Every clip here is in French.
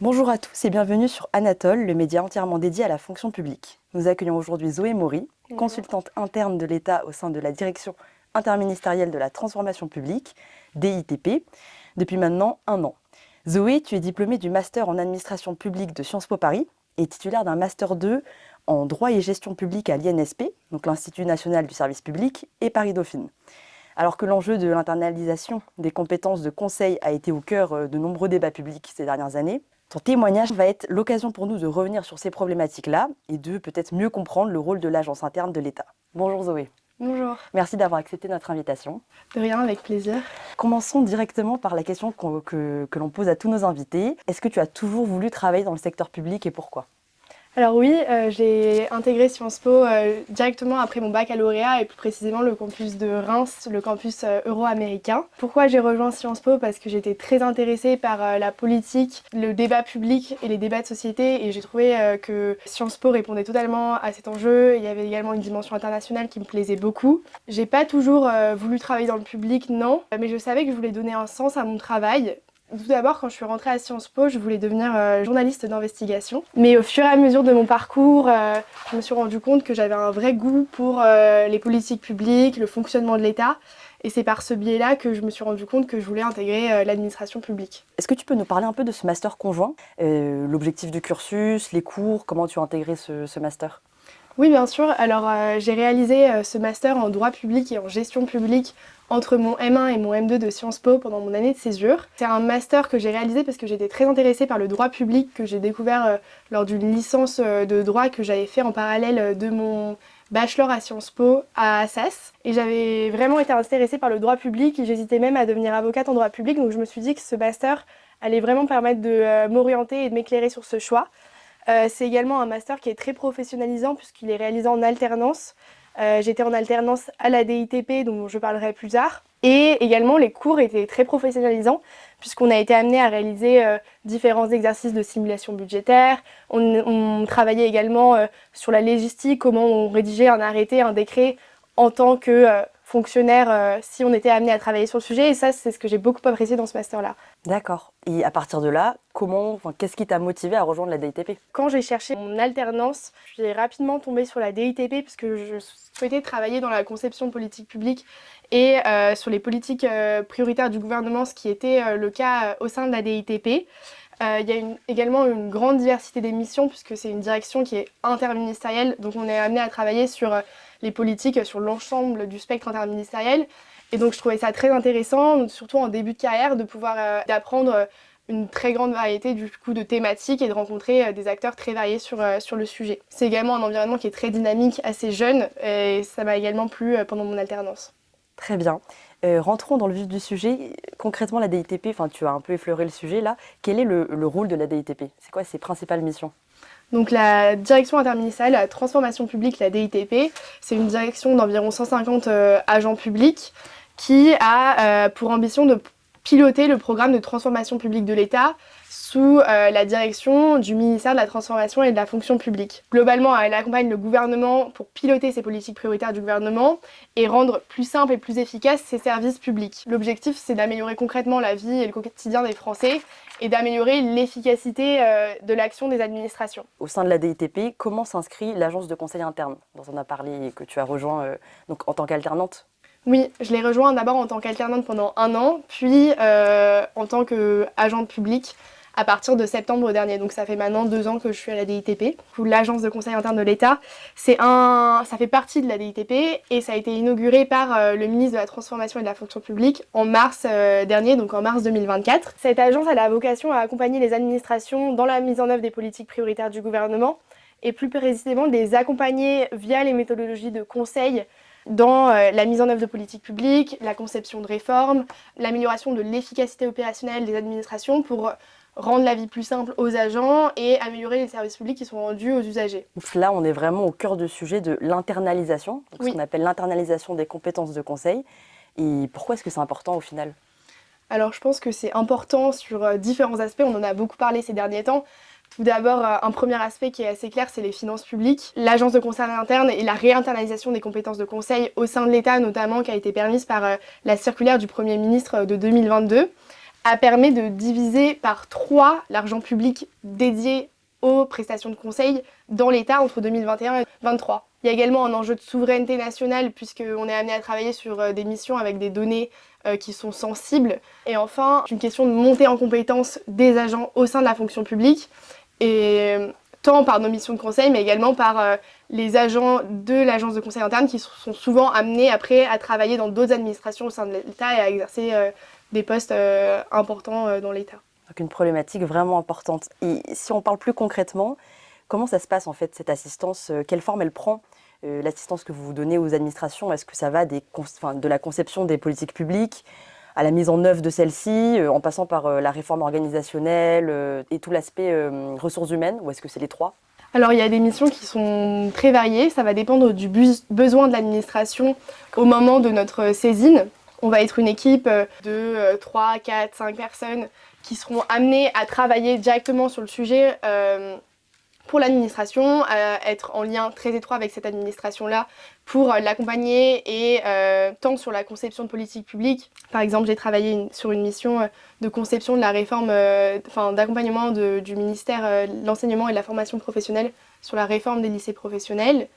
Bonjour à tous et bienvenue sur Anatole, le média entièrement dédié à la fonction publique. Nous accueillons aujourd'hui Zoé Maury, consultante interne de l'État au sein de la Direction interministérielle de la transformation publique, DITP, depuis maintenant 1 an. Zoé, tu es diplômée du Master en administration publique de Sciences Po Paris et titulaire d'un Master 2 en droit et gestion publique à l'INSP, donc l'Institut national du service public, et Paris-Dauphine. Alors que l'enjeu de l'internalisation des compétences de conseil a été au cœur de nombreux débats publics ces dernières années, ton témoignage va être l'occasion pour nous de revenir sur ces problématiques-là et de peut-être mieux comprendre le rôle de l'agence interne de l'État. Bonjour Zoé. Bonjour. Merci d'avoir accepté notre invitation. De rien, avec plaisir. Commençons directement par la question que l'on pose à tous nos invités. Est-ce que tu as toujours voulu travailler dans le secteur public et pourquoi ? Alors oui, j'ai intégré Sciences Po directement après mon baccalauréat et plus précisément le campus de Reims, le campus euro-américain. Pourquoi j'ai rejoint Sciences Po ? Parce que j'étais très intéressée par la politique, le débat public et les débats de société et j'ai trouvé que Sciences Po répondait totalement à cet enjeu. Il y avait également une dimension internationale qui me plaisait beaucoup. J'ai pas toujours voulu travailler dans le public, non, mais je savais que je voulais donner un sens à mon travail. Tout d'abord, quand je suis rentrée à Sciences Po, je voulais devenir journaliste d'investigation. Mais au fur et à mesure de mon parcours, je me suis rendu compte que j'avais un vrai goût pour les politiques publiques, le fonctionnement de l'État. Et c'est par ce biais-là que je me suis rendu compte que je voulais intégrer l'administration publique. Est-ce que tu peux nous parler un peu de ce master conjoint, l'objectif du cursus, les cours, comment tu as intégré ce master ? Oui, bien sûr. Alors, j'ai réalisé ce master en droit public et en gestion publique entre mon M1 et mon M2 de Sciences Po pendant mon année de césure. C'est un master que j'ai réalisé parce que j'étais très intéressée par le droit public que j'ai découvert lors d'une licence de droit que j'avais fait en parallèle de mon bachelor à Sciences Po à Assas. Et j'avais vraiment été intéressée par le droit public et j'hésitais même à devenir avocate en droit public. Donc je me suis dit que ce master allait vraiment permettre de m'orienter et de m'éclairer sur ce choix. C'est également un master qui est très professionnalisant puisqu'il est réalisé en alternance. J'étais en alternance à la DITP, dont je parlerai plus tard. Et également, les cours étaient très professionnalisants puisqu'on a été amené à réaliser différents exercices de simulation budgétaire. On travaillait également sur la légistique, comment on rédigeait un arrêté, un décret en tant que fonctionnaire si on était amené à travailler sur le sujet. Et ça, c'est ce que j'ai beaucoup apprécié dans ce master-là. D'accord. Et à partir de là, qu'est-ce qui t'a motivé à rejoindre la DITP ? Quand j'ai cherché mon alternance, je suis rapidement tombée sur la DITP puisque je souhaitais travailler dans la conception politique publique et sur les politiques prioritaires du gouvernement, ce qui était le cas au sein de la DITP. Il y a également une grande diversité des missions puisque c'est une direction qui est interministérielle, donc on est amené à travailler sur les politiques, sur l'ensemble du spectre interministériel. Et donc je trouvais ça très intéressant, surtout en début de carrière, de pouvoir d'apprendre une très grande variété du coup de thématiques et de rencontrer des acteurs très variés sur le sujet. C'est également un environnement qui est très dynamique, assez jeune et ça m'a également plu pendant mon alternance. Très bien. Rentrons dans le vif du sujet. Concrètement, la DITP, tu as un peu effleuré le sujet là. Quel est le rôle de la DITP ? C'est quoi ses principales missions ? Donc la direction interministérielle à la transformation publique, la DITP, c'est une direction d'environ 150 agents publics qui a pour ambition de piloter le programme de transformation publique de l'État sous la direction du ministère de la Transformation et de la Fonction publique. Globalement, elle accompagne le gouvernement pour piloter ses politiques prioritaires du gouvernement et rendre plus simple et plus efficace ses services publics. L'objectif, c'est d'améliorer concrètement la vie et le quotidien des Français et d'améliorer l'efficacité de l'action des administrations. Au sein de la DITP, comment s'inscrit l'agence de conseil interne dont on a parlé et que tu as rejoint donc en tant qu'alternante ? Oui, je l'ai rejoint d'abord en tant qu'alternante pendant 1 an, puis en tant qu'agente publique à partir de septembre dernier. Donc ça fait maintenant 2 ans que je suis à la DITP. L'agence de conseil interne de l'État, ça fait partie de la DITP et ça a été inauguré par le ministre de la Transformation et de la Fonction publique en mars dernier, donc en mars 2024. Cette agence a la vocation à accompagner les administrations dans la mise en œuvre des politiques prioritaires du gouvernement et plus précisément de les accompagner via les méthodologies de conseil dans la mise en œuvre de politiques publiques, la conception de réformes, l'amélioration de l'efficacité opérationnelle des administrations pour rendre la vie plus simple aux agents et améliorer les services publics qui sont rendus aux usagers. Donc là, on est vraiment au cœur du sujet de l'internalisation, donc Oui. ce qu'on appelle l'internalisation des compétences de conseil. Et pourquoi est-ce que c'est important au final ? Alors je pense que c'est important sur différents aspects, on en a beaucoup parlé ces derniers temps. Tout d'abord, un premier aspect qui est assez clair, c'est les finances publiques. L'agence de conseil interne et la réinternalisation des compétences de conseil au sein de l'État, notamment, qui a été permise par la circulaire du Premier ministre de 2022. permis de diviser par 3 l'argent public dédié aux prestations de conseil dans l'État entre 2021 et 2023. Il y a également un enjeu de souveraineté nationale puisqu'on est amené à travailler sur des missions avec des données qui sont sensibles. Et enfin, une question de montée en compétence des agents au sein de la fonction publique, et tant par nos missions de conseil, mais également par les agents de l'agence de conseil interne qui sont souvent amenés après à travailler dans d'autres administrations au sein de l'État et à exercer des postes importants dans l'État. Donc une problématique vraiment importante. Et si on parle plus concrètement, comment ça se passe en fait cette assistance? Quelle forme elle prend? L'assistance que vous donnez aux administrations, est-ce que ça va de la conception des politiques publiques à la mise en œuvre de celles-ci, en passant par la réforme organisationnelle et tout l'aspect ressources humaines, ou est-ce que c'est les trois? Alors il y a des missions qui sont très variées, ça va dépendre du besoin de l'administration au moment de notre saisine. On va être une équipe de 3, 4, 5 personnes qui seront amenées à travailler directement sur le sujet pour l'administration, être en lien très étroit avec cette administration-là pour l'accompagner et tant sur la conception de politique publique. Par exemple, j'ai travaillé sur une mission de conception de la réforme, d'accompagnement du ministère de l'enseignement et de la formation professionnelle sur la réforme des lycées professionnels.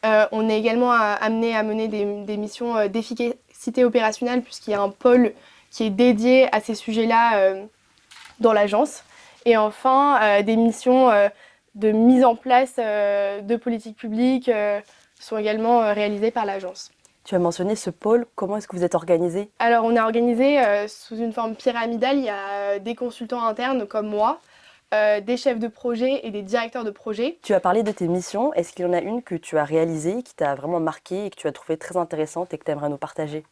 On est également amené à mener des missions d'efficacité opérationnelle puisqu'il y a un pôle qui est dédié à ces sujets-là dans l'agence. Et enfin, des missions de mise en place de politiques publiques sont également réalisées par l'agence. Tu as mentionné ce pôle, comment est-ce que vous êtes organisé? Alors on est organisé sous une forme pyramidale, il y a des consultants internes comme moi, des chefs de projet et des directeurs de projet. Tu as parlé de tes missions, est-ce qu'il y en a une que tu as réalisée, qui t'a vraiment marqué et que tu as trouvée très intéressante et que tu aimerais nous partager?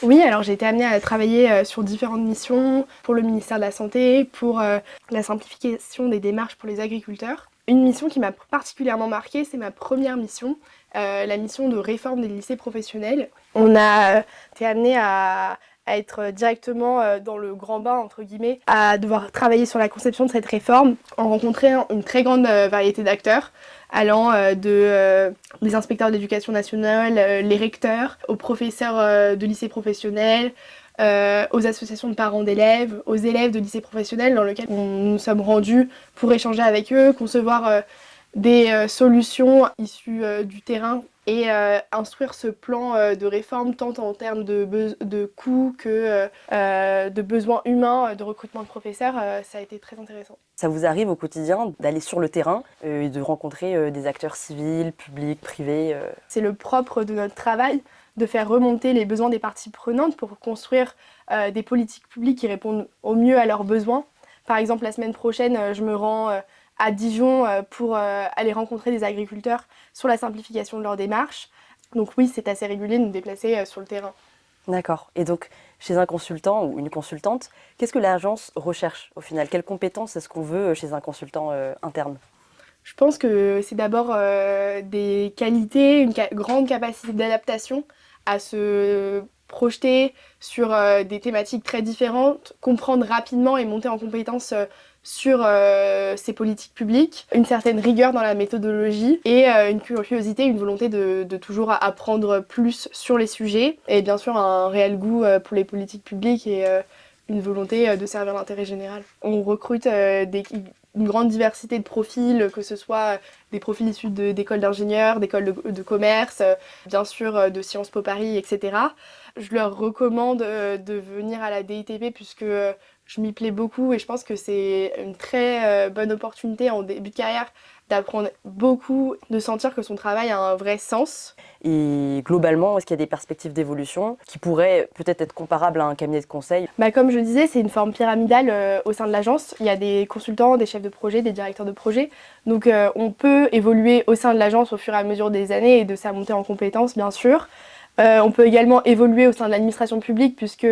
Oui, alors j'ai été amenée à travailler sur différentes missions pour le ministère de la Santé, pour la simplification des démarches pour les agriculteurs. Une mission qui m'a particulièrement marquée, c'est ma première mission, la mission de réforme des lycées professionnels. On a été amené à être directement dans le grand bain, entre guillemets, à devoir travailler sur la conception de cette réforme, en rencontrant une très grande variété d'acteurs, allant des inspecteurs d'éducation nationale, les recteurs, aux professeurs de lycées professionnels, aux associations de parents d'élèves, aux élèves de lycées professionnels dans lesquels nous nous sommes rendus pour échanger avec eux, concevoir des solutions issues du terrain et instruire ce plan de réforme tant en termes de coûts que de besoins humains de recrutement de professeurs. Ça a été très intéressant. Ça vous arrive au quotidien d'aller sur le terrain et de rencontrer des acteurs civils, publics, privés C'est le propre de notre travail de faire remonter les besoins des parties prenantes pour construire des politiques publiques qui répondent au mieux à leurs besoins. Par exemple, la semaine prochaine, je me rends à Dijon pour aller rencontrer des agriculteurs sur la simplification de leurs démarches. Donc oui, c'est assez régulier de nous déplacer sur le terrain. D'accord. Et donc, chez un consultant ou une consultante, qu'est-ce que l'agence recherche au final? Quelles compétences est-ce qu'on veut chez un consultant interne? Je pense que c'est d'abord des qualités, une grande capacité d'adaptation à se projeter sur des thématiques très différentes, comprendre rapidement et monter en compétence sur ces politiques publiques, une certaine rigueur dans la méthodologie et une curiosité, une volonté de toujours apprendre plus sur les sujets et bien sûr un réel goût pour les politiques publiques et une volonté de servir l'intérêt général. On recrute une grande diversité de profils, que ce soit des profils issus d'écoles d'ingénieurs, d'écoles de commerce, bien sûr de Sciences Po Paris, etc. Je leur recommande de venir à la DITP puisque je m'y plais beaucoup et je pense que c'est une très bonne opportunité en début de carrière d'apprendre beaucoup, de sentir que son travail a un vrai sens. Et globalement, est-ce qu'il y a des perspectives d'évolution qui pourraient peut-être être comparables à un cabinet de conseil? Comme je disais, c'est une forme pyramidale au sein de l'agence. Il y a des consultants, des chefs de projet, des directeurs de projet. Donc on peut évoluer au sein de l'agence au fur et à mesure des années et de sa montée en compétences, bien sûr. On peut également évoluer au sein de l'administration publique puisque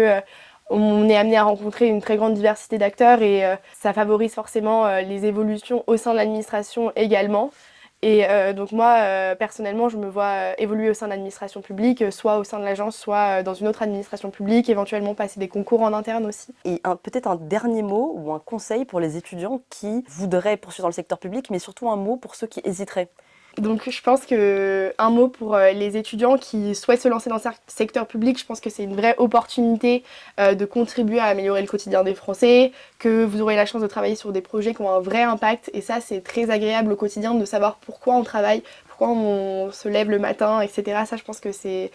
on est amené à rencontrer une très grande diversité d'acteurs et ça favorise forcément les évolutions au sein de l'administration également. Et donc moi, personnellement, je me vois évoluer au sein de l'administration publique, soit au sein de l'agence, soit dans une autre administration publique, éventuellement passer des concours en interne aussi. Et peut-être un dernier mot ou un conseil pour les étudiants qui voudraient poursuivre dans le secteur public, mais surtout un mot pour ceux qui hésiteraient. Donc je pense que un mot pour les étudiants qui souhaitent se lancer dans le secteur public, je pense que c'est une vraie opportunité de contribuer à améliorer le quotidien des Français, que vous aurez la chance de travailler sur des projets qui ont un vrai impact et ça c'est très agréable au quotidien de savoir pourquoi on travaille, pourquoi on se lève le matin, etc. Ça je pense que c'est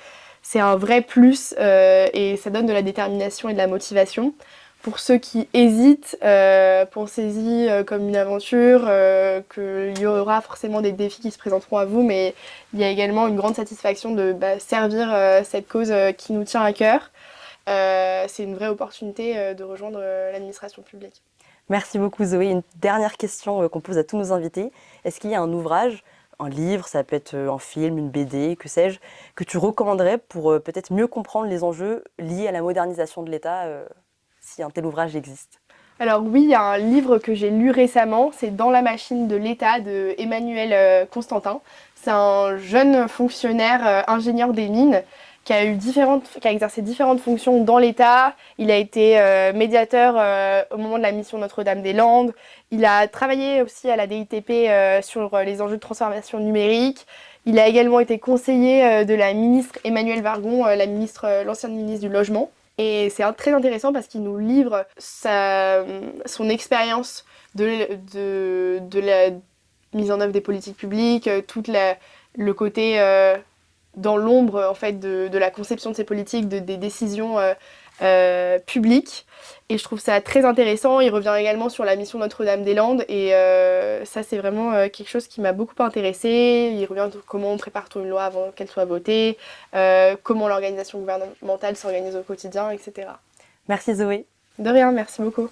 un vrai plus et ça donne de la détermination et de la motivation. Pour ceux qui hésitent, pensez-y comme une aventure, qu'il y aura forcément des défis qui se présenteront à vous, mais il y a également une grande satisfaction de servir cette cause qui nous tient à cœur. C'est une vraie opportunité de rejoindre l'administration publique. Merci beaucoup Zoé. Une dernière question qu'on pose à tous nos invités. Est-ce qu'il y a un ouvrage, un livre, ça peut être un film, une BD, que sais-je, que tu recommanderais pour peut-être mieux comprendre les enjeux liés à la modernisation de l'État, si un tel ouvrage existe? Alors oui, il y a un livre que j'ai lu récemment, c'est Dans la machine de l'État de Emmanuel Constantin. C'est un jeune fonctionnaire ingénieur des mines qui a exercé différentes fonctions dans l'État. Il a été médiateur au moment de la mission Notre-Dame-des-Landes. Il a travaillé aussi à la DITP sur les enjeux de transformation numérique. Il a également été conseiller de la ministre Emmanuelle Wargon, l'ancienne ministre du Logement. Et c'est très intéressant parce qu'il nous livre son expérience de la mise en œuvre des politiques publiques, le côté dans l'ombre en fait de la conception de ces politiques, des décisions publiques. Et je trouve ça très intéressant. Il revient également sur la mission Notre-Dame-des-Landes et ça c'est vraiment quelque chose qui m'a beaucoup intéressée. Il revient sur comment on prépare une loi avant qu'elle soit votée, comment l'organisation gouvernementale s'organise au quotidien, etc. Merci Zoé. De rien, merci beaucoup.